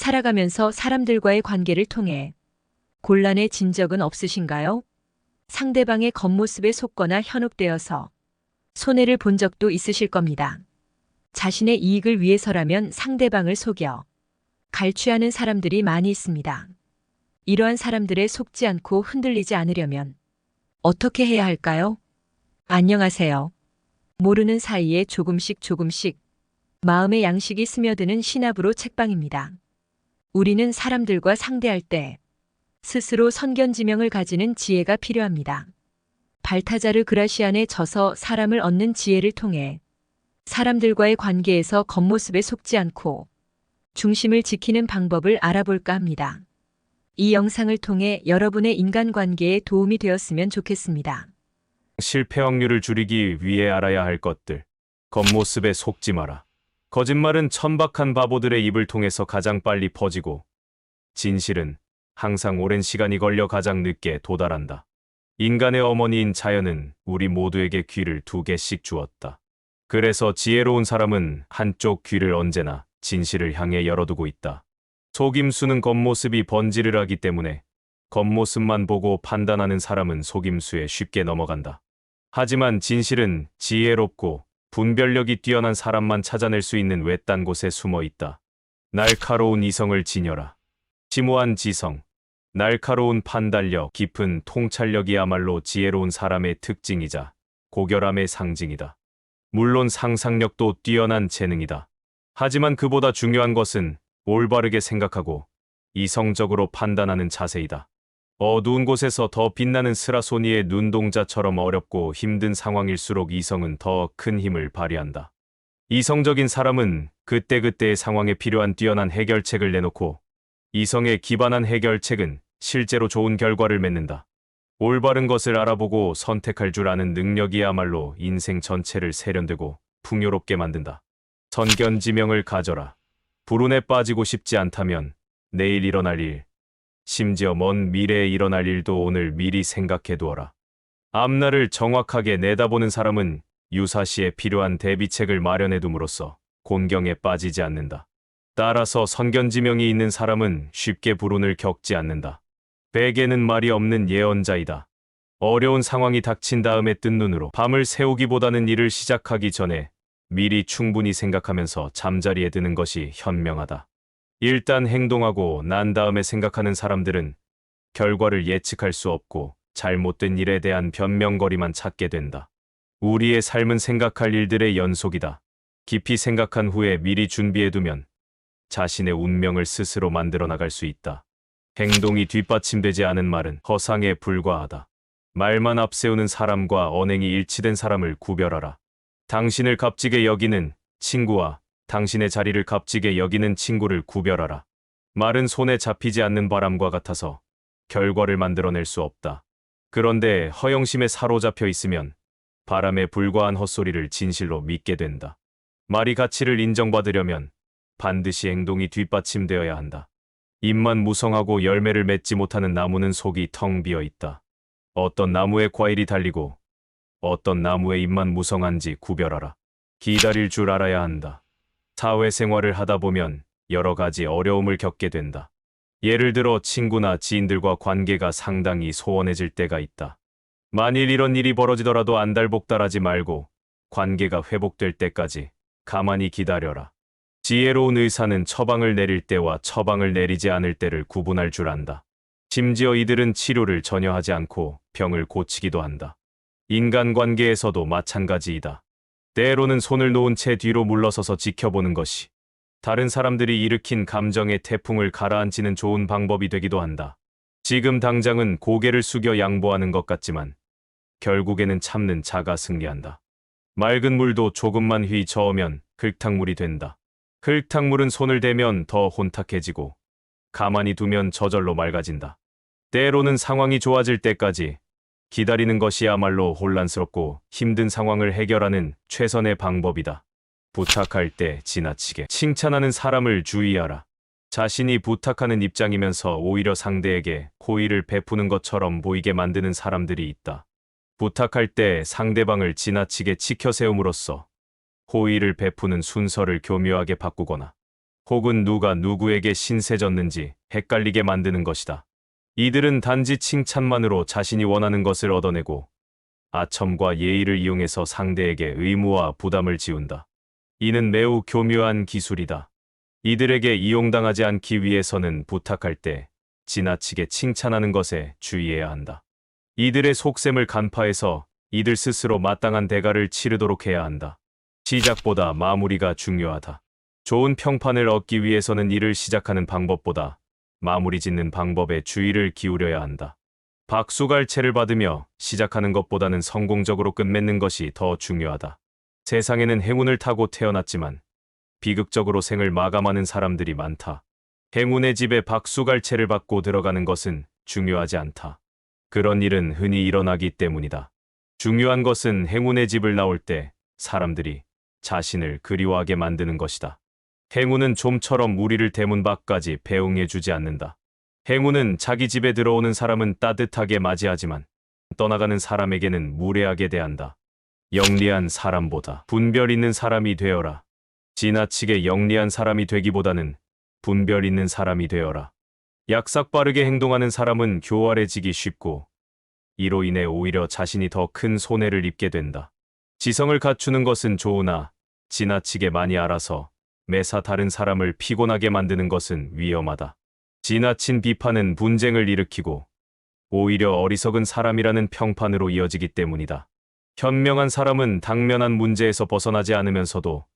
살아가면서 사람들과의 관계를 통해 곤란에 진 적은 없으신가요? 상대방의 겉모습에 속거나 현혹되어서 손해를 본 적도 있으실 겁니다. 자신의 이익을 위해서라면 상대방을 속여 갈취하는 사람들이 많이 있습니다. 이러한 사람들에 속지 않고 흔들리지 않으려면 어떻게 해야 할까요? 안녕하세요. 모르는 사이에 조금씩 마음의 양식이 스며드는 신압으로 책방입니다. 우리는 사람들과 상대할 때 스스로 선견지명을 가지는 지혜가 필요합니다. 발타자르 그라시안에 져서 사람을 얻는 지혜를 통해 사람들과의 관계에서 겉모습에 속지 않고 중심을 지키는 방법을 알아볼까 합니다. 이 영상을 통해 여러분의 인간관계에 도움이 되었으면 좋겠습니다. 실패 확률을 줄이기 위해 알아야 할 것들. 겉모습에 속지 마라. 거짓말은 천박한 바보들의 입을 통해서 가장 빨리 퍼지고, 진실은 항상 오랜 시간이 걸려 가장 늦게 도달한다. 인간의 어머니인 자연은 우리 모두에게 귀를 2개씩 주었다. 그래서 지혜로운 사람은 한쪽 귀를 언제나 진실을 향해 열어두고 있다. 속임수는 겉모습이 번지르르하기 때문에 겉모습만 보고 판단하는 사람은 속임수에 쉽게 넘어간다. 하지만 진실은 지혜롭고 분별력이 뛰어난 사람만 찾아낼 수 있는 외딴 곳에 숨어 있다. 날카로운 이성을 지녀라. 심오한 지성, 날카로운 판단력, 깊은 통찰력이야말로 지혜로운 사람의 특징이자 고결함의 상징이다. 물론 상상력도 뛰어난 재능이다. 하지만 그보다 중요한 것은 올바르게 생각하고 이성적으로 판단하는 자세이다. 어두운 곳에서 더 빛나는 스라소니의 눈동자처럼 어렵고 힘든 상황일수록 이성은 더 큰 힘을 발휘한다. 이성적인 사람은 그때그때의 상황에 필요한 뛰어난 해결책을 내놓고 이성에 기반한 해결책은 실제로 좋은 결과를 맺는다. 올바른 것을 알아보고 선택할 줄 아는 능력이야말로 인생 전체를 세련되고 풍요롭게 만든다. 선견지명을 가져라. 불운에 빠지고 싶지 않다면 내일 일어날 일, 심지어 먼 미래에 일어날 일도 오늘 미리 생각해 두어라. 앞날을 정확하게 내다보는 사람은 유사시에 필요한 대비책을 마련해 둠으로써 곤경에 빠지지 않는다. 따라서 선견지명이 있는 사람은 쉽게 불운을 겪지 않는다. 베개는 말이 없는 예언자이다. 어려운 상황이 닥친 다음에 뜬 눈으로 밤을 새우기보다는 일을 시작하기 전에 미리 충분히 생각하면서 잠자리에 드는 것이 현명하다. 일단 행동하고 난 다음에 생각하는 사람들은 결과를 예측할 수 없고 잘못된 일에 대한 변명거리만 찾게 된다. 우리의 삶은 생각할 일들의 연속이다. 깊이 생각한 후에 미리 준비해두면 자신의 운명을 스스로 만들어 나갈 수 있다. 행동이 뒷받침되지 않은 말은 허상에 불과하다. 말만 앞세우는 사람과 언행이 일치된 사람을 구별하라. 당신을 값지게 여기는 친구와 당신의 자리를 값지게 여기는 친구를 구별하라. 말은 손에 잡히지 않는 바람과 같아서 결과를 만들어낼 수 없다. 그런데 허영심에 사로잡혀 있으면 바람에 불과한 헛소리를 진실로 믿게 된다. 말이 가치를 인정받으려면 반드시 행동이 뒷받침되어야 한다. 잎만 무성하고 열매를 맺지 못하는 나무는 속이 텅 비어 있다. 어떤 나무에 과일이 달리고 어떤 나무의 잎만 무성한지 구별하라. 기다릴 줄 알아야 한다. 사회생활을 하다 보면 여러 가지 어려움을 겪게 된다. 예를 들어 친구나 지인들과 관계가 상당히 소원해질 때가 있다. 만일 이런 일이 벌어지더라도 안달복달하지 말고 관계가 회복될 때까지 가만히 기다려라. 지혜로운 의사는 처방을 내릴 때와 처방을 내리지 않을 때를 구분할 줄 안다. 심지어 이들은 치료를 전혀 하지 않고 병을 고치기도 한다. 인간관계에서도 마찬가지이다. 때로는 손을 놓은 채 뒤로 물러서서 지켜보는 것이 다른 사람들이 일으킨 감정의 태풍을 가라앉히는 좋은 방법이 되기도 한다. 지금 당장은 고개를 숙여 양보하는 것 같지만 결국에는 참는 자가 승리한다. 맑은 물도 조금만 휘 저으면 흙탕물이 된다. 흙탕물은 손을 대면 더 혼탁해지고 가만히 두면 저절로 맑아진다. 때로는 상황이 좋아질 때까지 기다리는 것이야말로 혼란스럽고 힘든 상황을 해결하는 최선의 방법이다. 부탁할 때 지나치게 칭찬하는 사람을 주의하라. 자신이 부탁하는 입장이면서 오히려 상대에게 호의를 베푸는 것처럼 보이게 만드는 사람들이 있다. 부탁할 때 상대방을 지나치게 치켜 세움으로써 호의를 베푸는 순서를 교묘하게 바꾸거나 혹은 누가 누구에게 신세졌는지 헷갈리게 만드는 것이다. 이들은 단지 칭찬만으로 자신이 원하는 것을 얻어내고 아첨과 예의를 이용해서 상대에게 의무와 부담을 지운다. 이는 매우 교묘한 기술이다. 이들에게 이용당하지 않기 위해서는 부탁할 때 지나치게 칭찬하는 것에 주의해야 한다. 이들의 속셈을 간파해서 이들 스스로 마땅한 대가를 치르도록 해야 한다. 시작보다 마무리가 중요하다. 좋은 평판을 얻기 위해서는 일을 시작하는 방법보다 마무리 짓는 방법에 주의를 기울여야 한다. 박수갈채를 받으며 시작하는 것보다는 성공적으로 끝맺는 것이 더 중요하다. 세상에는 행운을 타고 태어났지만 비극적으로 생을 마감하는 사람들이 많다. 행운의 집에 박수갈채를 받고 들어가는 것은 중요하지 않다. 그런 일은 흔히 일어나기 때문이다. 중요한 것은 행운의 집을 나올 때 사람들이 자신을 그리워하게 만드는 것이다. 행운은 좀처럼 우리를 대문 밖까지 배웅해주지 않는다. 행운은 자기 집에 들어오는 사람은 따뜻하게 맞이하지만 떠나가는 사람에게는 무례하게 대한다. 영리한 사람보다 분별 있는 사람이 되어라. 지나치게 영리한 사람이 되기보다는 분별 있는 사람이 되어라. 약삭빠르게 행동하는 사람은 교활해지기 쉽고 이로 인해 오히려 자신이 더 큰 손해를 입게 된다. 지성을 갖추는 것은 좋으나 지나치게 많이 알아서 매사 다른 사람을 피곤하게 만드는 것은 위험하다. 지나친 비판은 분쟁을 일으키고 오히려 어리석은 사람이라는 평판으로 이어지기 때문이다. 현명한 사람은 당면한 문제에서 벗어나지 않으면서도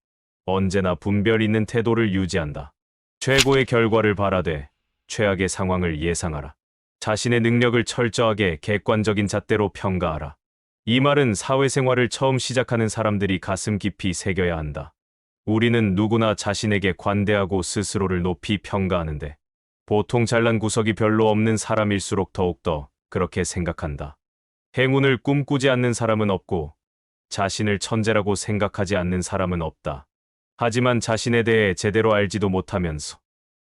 언제나 분별 있는 태도를 유지한다. 최고의 결과를 바라되 최악의 상황을 예상하라. 자신의 능력을 철저하게 객관적인 잣대로 평가하라. 이 말은 사회생활을 처음 시작하는 사람들이 가슴 깊이 새겨야 한다. 우리는 누구나 자신에게 관대하고 스스로를 높이 평가하는데 보통 잘난 구석이 별로 없는 사람일수록 더욱더 그렇게 생각한다. 행운을 꿈꾸지 않는 사람은 없고 자신을 천재라고 생각하지 않는 사람은 없다. 하지만 자신에 대해 제대로 알지도 못하면서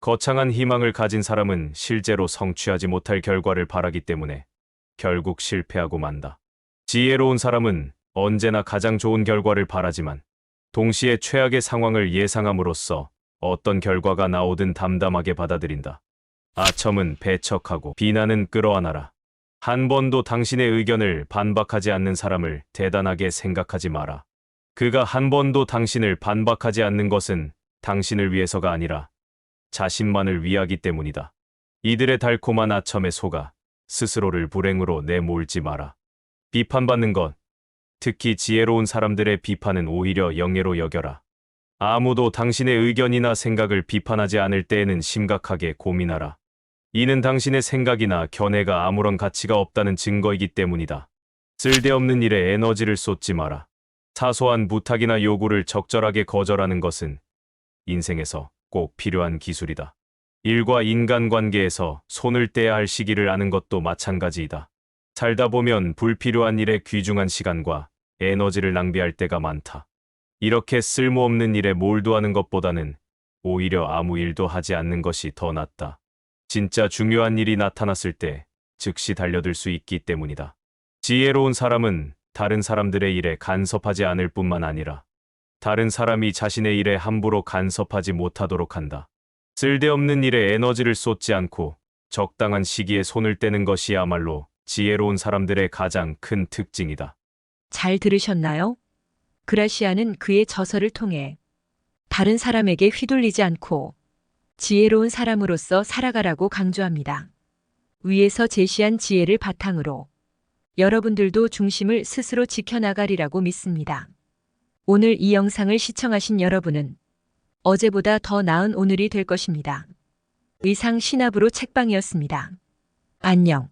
거창한 희망을 가진 사람은 실제로 성취하지 못할 결과를 바라기 때문에 결국 실패하고 만다. 지혜로운 사람은 언제나 가장 좋은 결과를 바라지만 동시에 최악의 상황을 예상함으로써 어떤 결과가 나오든 담담하게 받아들인다. 아첨은 배척하고 비난은 끌어안아라. 한 번도 당신의 의견을 반박하지 않는 사람을 대단하게 생각하지 마라. 그가 한 번도 당신을 반박하지 않는 것은 당신을 위해서가 아니라 자신만을 위하기 때문이다. 이들의 달콤한 아첨에 속아 스스로를 불행으로 내몰지 마라. 비판받는 것, 특히 지혜로운 사람들의 비판은 오히려 영예로 여겨라. 아무도 당신의 의견이나 생각을 비판하지 않을 때에는 심각하게 고민하라. 이는 당신의 생각이나 견해가 아무런 가치가 없다는 증거이기 때문이다. 쓸데없는 일에 에너지를 쏟지 마라. 사소한 부탁이나 요구를 적절하게 거절하는 것은 인생에서 꼭 필요한 기술이다. 일과 인간관계에서 손을 떼야 할 시기를 아는 것도 마찬가지이다. 살다 보면 불필요한 일에 귀중한 시간과 에너지를 낭비할 때가 많다. 이렇게 쓸모없는 일에 몰두하는 것보다는 오히려 아무 일도 하지 않는 것이 더 낫다. 진짜 중요한 일이 나타났을 때 즉시 달려들 수 있기 때문이다. 지혜로운 사람은 다른 사람들의 일에 간섭하지 않을 뿐만 아니라 다른 사람이 자신의 일에 함부로 간섭하지 못하도록 한다. 쓸데없는 일에 에너지를 쏟지 않고 적당한 시기에 손을 떼는 것이야말로 지혜로운 사람들의 가장 큰 특징이다. 잘 들으셨나요? 그라시아는 그의 저서를 통해 다른 사람에게 휘둘리지 않고 지혜로운 사람으로서 살아가라고 강조합니다. 위에서 제시한 지혜를 바탕으로 여러분들도 중심을 스스로 지켜나가리라고 믿습니다. 오늘 이 영상을 시청하신 여러분은 어제보다 더 나은 오늘이 될 것입니다. 이상 신압으로 책방이었습니다. 안녕.